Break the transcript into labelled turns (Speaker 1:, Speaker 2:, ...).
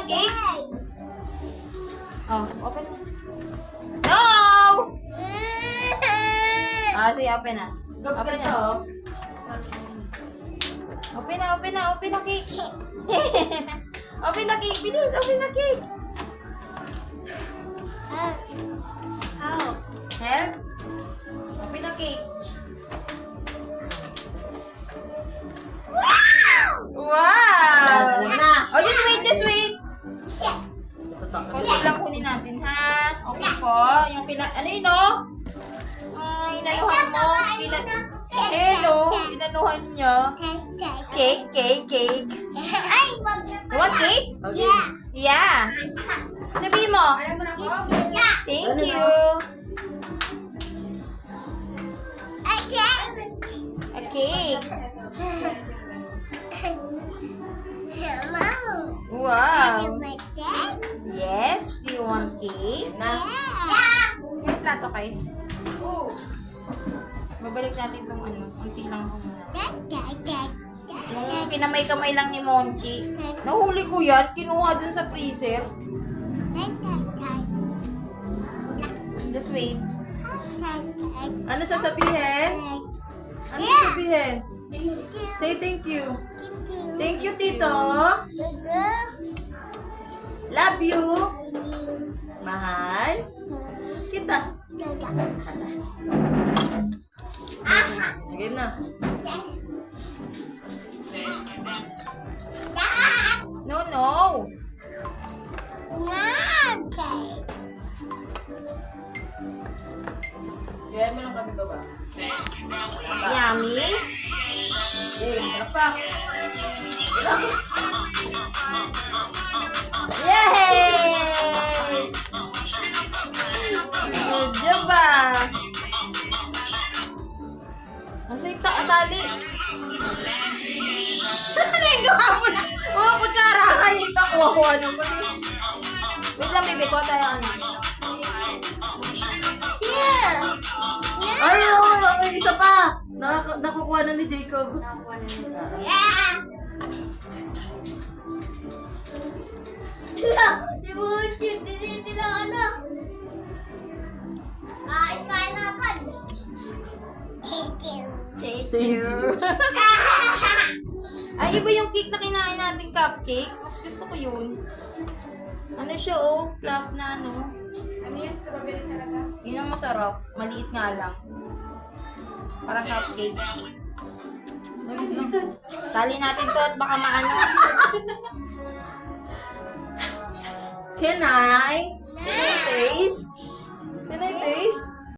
Speaker 1: ang cake? Oh, open mo. No! Sige, open na. Open na. Open na, open na, open na cake. Open na cake, bilis, open na cake. Help? Open na cake. Wow! Oh, just wait, just wait. Kunti lang kunin natin, ha? Okay po. Yung ano yun, no? Inanuhan mo. Hello, inanuhan niya. Cake, cake, cake. You want cake? Yeah. Sabihin mo. Thank you. A cake. Wow. Yes, do you want cake? May plato kayo. Babalik natin itong ano. Kunti lang ako muna. Nung kinamay-kamay lang ni Monchi. Nahuli ko yan. Kinuha dun sa freezer. Just wait.
Speaker 2: Ano sasabihin? Ano sasabihin? Say thank you. Thank you, Tito. Love you. Mahal kita. Sige na.
Speaker 1: No, no.
Speaker 2: Kaya mo lang kami ba?
Speaker 1: Yummy.
Speaker 2: Pa.
Speaker 1: Yay! Good job ba? Nasa yung tali. Gawa mo na. Mga kutsara kayo. Kuha-kuha naman. Wait lang, baby. Kuha tayo ano. Here!
Speaker 2: Ay, may isa pa. Nakukuha na ni Jacob.
Speaker 3: Si Buchi, tinitila ano? Kain na agad.
Speaker 1: Thank you. Ay, iba yung cake na kinain natin, cupcake. Mas gusto ko yun. Ano siya, oh? Fluff na ano.
Speaker 3: Ano yung strawberry talaga?
Speaker 1: Yun ang masarap. Maliit nga lang. Parang cupcake. Tali natin to at baka maano.
Speaker 2: Can I taste? Can I taste?